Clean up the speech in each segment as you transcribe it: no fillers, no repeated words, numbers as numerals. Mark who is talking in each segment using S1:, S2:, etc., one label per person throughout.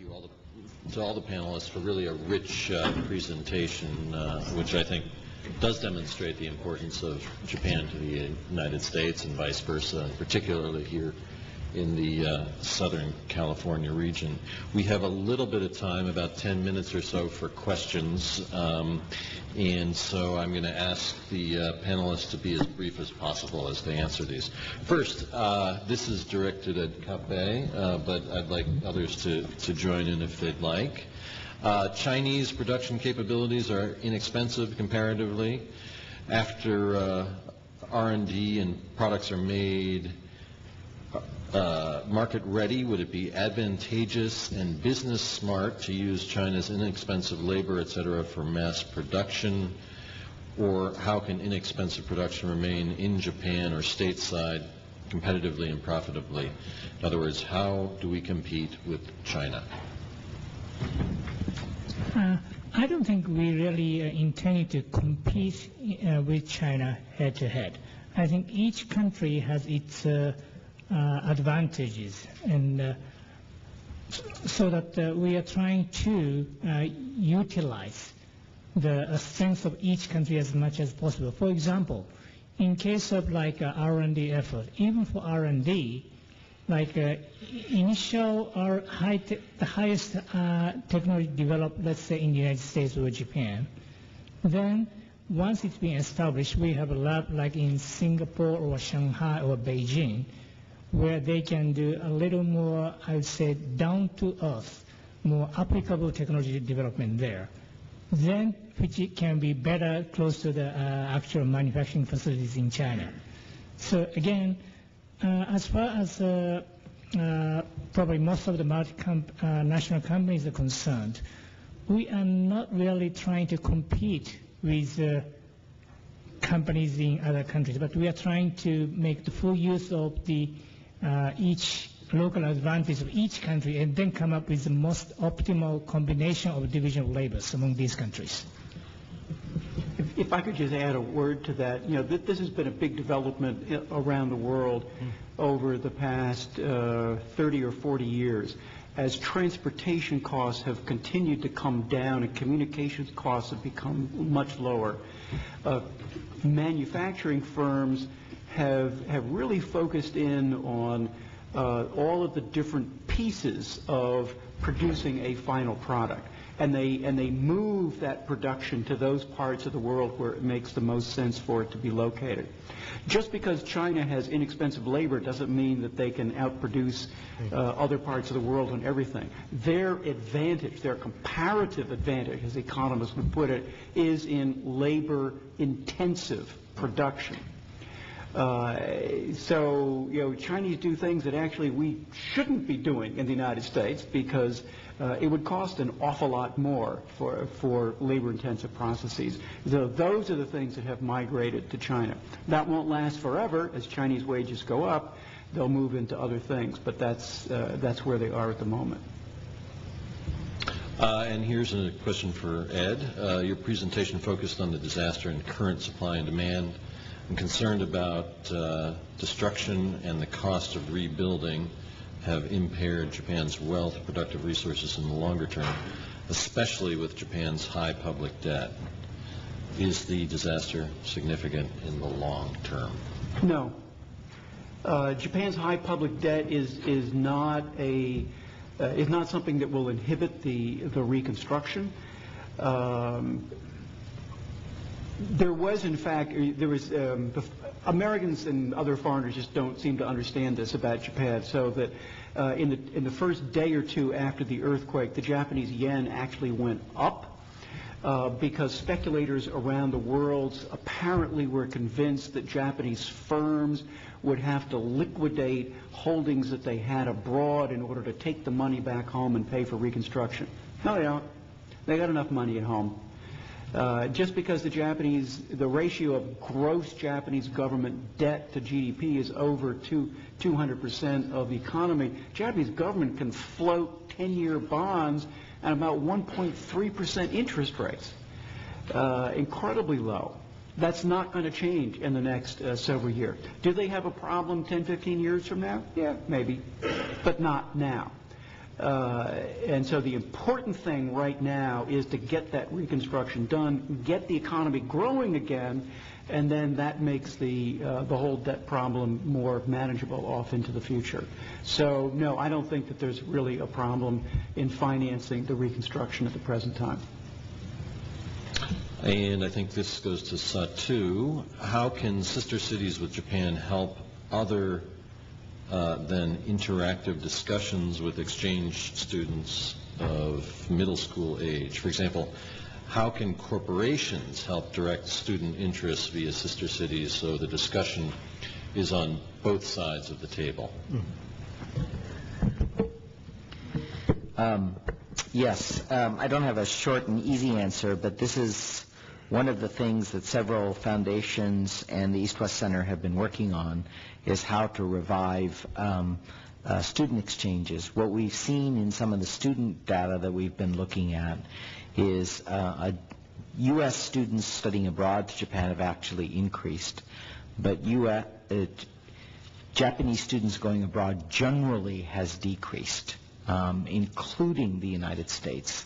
S1: you to all the panelists for really a rich presentation, which I think does demonstrate the importance of Japan to the United States and vice versa, and particularly here in the Southern California region. We have a little bit of time, about 10 minutes or so, for questions, and so I'm going to ask the panelists to be as brief as possible as they answer these. First, this is directed at Kappei, but I'd like others to join in if they'd like. Chinese production capabilities are inexpensive comparatively. After R&D and products are made market ready, would it be advantageous and business smart to use China's inexpensive labor, et cetera, for mass production? Or how can inexpensive production remain in Japan or stateside competitively and profitably? In other words, how do we compete with China?
S2: I don't think we really intend to compete with China head to head. I think each country has its advantages, and so that we are trying to utilize the strength of each country as much as possible. For example, in case of like R&D effort, even for R&D, like initial or the highest technology developed, let's say in the United States or Japan, then once it's been established, we have a lab like in Singapore or Shanghai or Beijing, where they can do a little more, I would say, down-to-earth, more applicable technology development there. Then, which it can be better close to the actual manufacturing facilities in China. So again, as far as probably most of the multinational companies are concerned, we are not really trying to compete with companies in other countries, but we are trying to make the full use of the each local advantage of each country and then come up with the most optimal combination of division of labors among these countries.
S3: If I could just add a word to that, you know, this has been a big development around the world over the past 30 or 40 years. As transportation costs have continued to come down and communications costs have become much lower, manufacturing firms have really focused in on all of the different pieces of producing a final product. And they move that production to those parts of the world where it makes the most sense for it to be located. Just because China has inexpensive labor doesn't mean that they can outproduce other parts of the world on everything. Their advantage, their comparative advantage, as economists would put it, is in labor-intensive production. So, you know, Chinese do things that actually we shouldn't be doing in the United States because it would cost an awful lot more for labor-intensive processes. So those are the things that have migrated to China. That won't last forever. As Chinese wages go up, they'll move into other things, but that's where they are at the moment.
S1: And here's a question for Ed. Your presentation focused on the disaster and current supply and demand. I'm concerned about destruction and the cost of rebuilding have impaired Japan's wealth, productive resources in the longer term, especially with Japan's high public debt. Is the disaster significant in the long term?
S3: No. Japan's high public debt is not something that will inhibit the reconstruction. There was, in fact, Americans and other foreigners just don't seem to understand this about Japan, so that in the first day or two after the earthquake, the Japanese yen actually went up because speculators around the world apparently were convinced that Japanese firms would have to liquidate holdings that they had abroad in order to take the money back home and pay for reconstruction. No, they don't. They got enough money at home. Just because the ratio of gross Japanese government debt to GDP is over 200% of the economy, Japanese government can float 10-year bonds at about 1.3% interest rates. Incredibly low. That's not going to change in the next several years. Do they have a problem 10, 15 years from now? Yeah, maybe, but not now. And so the important thing right now is to get that reconstruction done, get the economy growing again, and then that makes the whole debt problem more manageable off into the future. So, no, I don't think that there's really a problem in financing the reconstruction at the present time.
S1: And I think this goes to Satu. How can sister cities with Japan help other than interactive discussions with exchange students of middle school age? For example, how can corporations help direct student interests via sister cities so the discussion is on both sides of the table?
S4: Yes, I don't have a short and easy answer, but this is one of the things that several foundations and the East-West Center have been working on, is how to revive student exchanges. What we've seen in some of the student data that we've been looking at is U.S. students studying abroad to Japan have actually increased, but Japanese students going abroad generally has decreased, including the United States.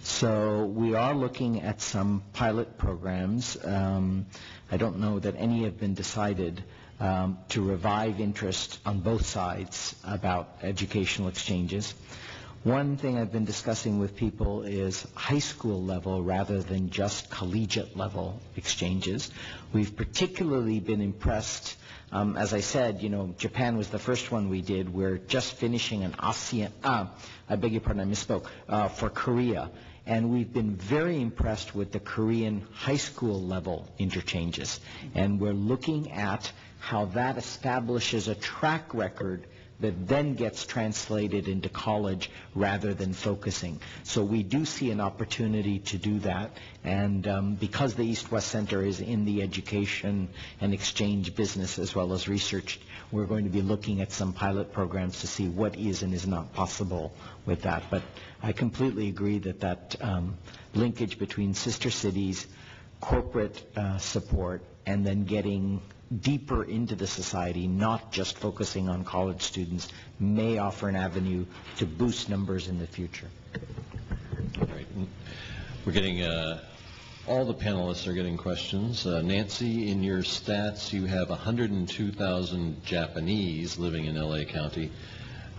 S4: So we are looking at some pilot programs. I don't know that any have been decided to revive interest on both sides about educational exchanges. One thing I've been discussing with people is high school level rather than just collegiate level exchanges. We've particularly been impressed, as I said, Japan was the first one we did. We're just finishing an ASEAN, I beg your pardon, I misspoke, for Korea. And we've been very impressed with the Korean high school level interchanges. And we're looking at how that establishes a track record that then gets translated into college rather than focusing. So we do see an opportunity to do that, and because the East-West Center is in the education and exchange business as well as research, we're going to be looking at some pilot programs to see what is and is not possible with that. But I completely agree that linkage between sister cities, corporate support, and then getting deeper into the society, not just focusing on college students, may offer an avenue to boost numbers in the future.
S1: All right. We're getting, all the panelists are getting questions. Nancy, in your stats, you have 102,000 Japanese living in LA County.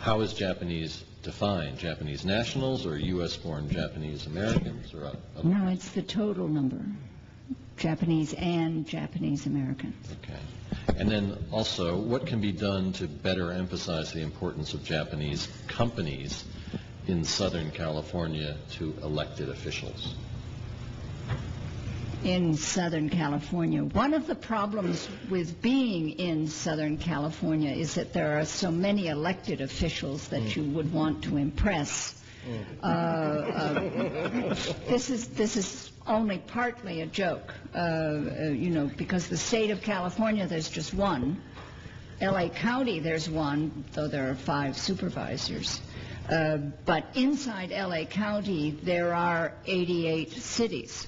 S1: How is Japanese defined? Japanese nationals or U.S.-born Japanese Americans? Or other?
S5: No, it's the total number. Japanese and Japanese American.
S1: Okay. And then also, what can be done to better emphasize the importance of Japanese companies in Southern California to elected officials?
S5: In Southern California, one of the problems with being in Southern California is that there are so many elected officials that you would want to impress. This is only partly a joke, because the state of California, there's just one. LA County, there's one, though there are 5 supervisors. But inside LA County, there are 88 cities.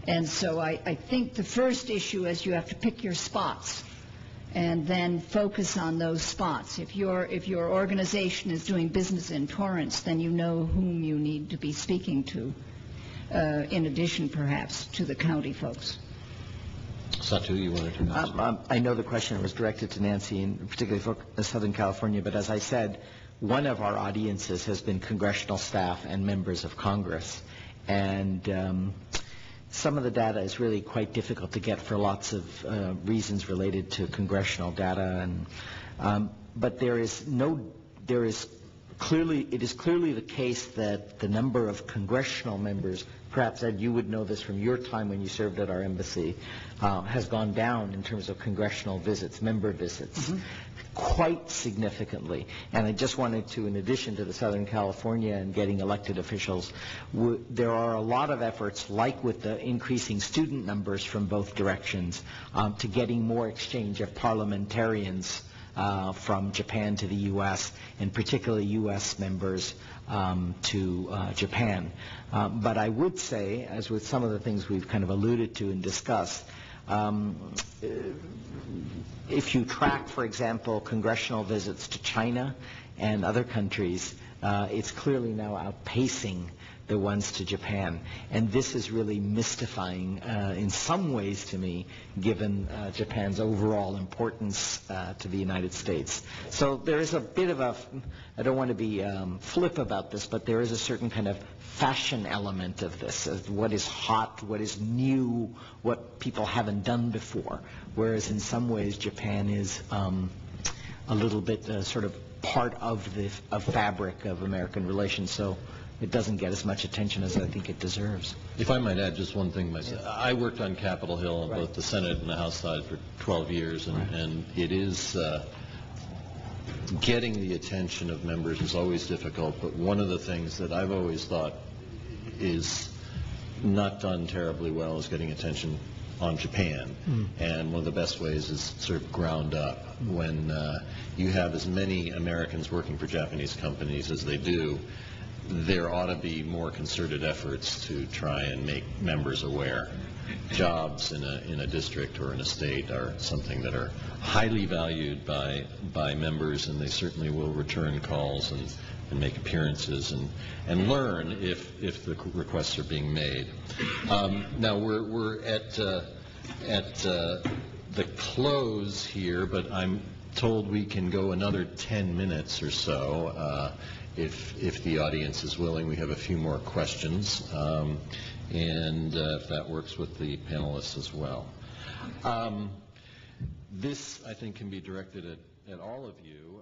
S5: And so I think the first issue is you have to pick your spots and then focus on those spots. If your organization is doing business in Torrance, then you know whom you need to be speaking to, in addition, perhaps, to the county folks.
S1: Satu, you wanted to ask?
S4: I know the question was directed to Nancy, and particularly for Southern California, but as I said, one of our audiences has been congressional staff and members of Congress. And some of the data is really quite difficult to get for lots of reasons related to congressional data, but it is clearly the case that the number of congressional members, perhaps Ed, you would know this from your time when you served at our embassy, has gone down in terms of congressional visits, member visits. Mm-hmm. Quite significantly. And I just wanted to, in addition to the Southern California and getting elected officials, there are a lot of efforts, like with the increasing student numbers from both directions, to getting more exchange of parliamentarians from Japan to the U.S., and particularly U.S. members to Japan. But I would say, as with some of the things we've kind of alluded to and discussed, if you track, for example, congressional visits to China and other countries, It's clearly now outpacing the ones to Japan. And this is really mystifying in some ways to me, given Japan's overall importance to the United States. So there is a bit of a, I don't want to be flip about this, but there is a certain kind of fashion element of this, of what is hot, what is new, what people haven't done before. Whereas in some ways Japan is a little bit sort of part of the fabric of American relations. So it doesn't get as much attention as I think it deserves.
S1: If I might add just one thing myself. I worked on Capitol Hill on both the Senate and the House side for 12 years, and it is getting the attention of members is always difficult, but one of the things that I've always thought is not done terribly well is getting attention on Japan. And one of the best ways is sort of ground up. When you have as many Americans working for Japanese companies as they do, there ought to be more concerted efforts to try and make members aware. Jobs in a district or in a state are something that are highly valued by members, and they certainly will return calls and make appearances and learn if the requests are being made. Now we're at the close here, but I'm told we can go another 10 minutes or so. If the audience is willing, we have a few more questions, and if that works with the panelists as well. This, I think, can be directed at all of you.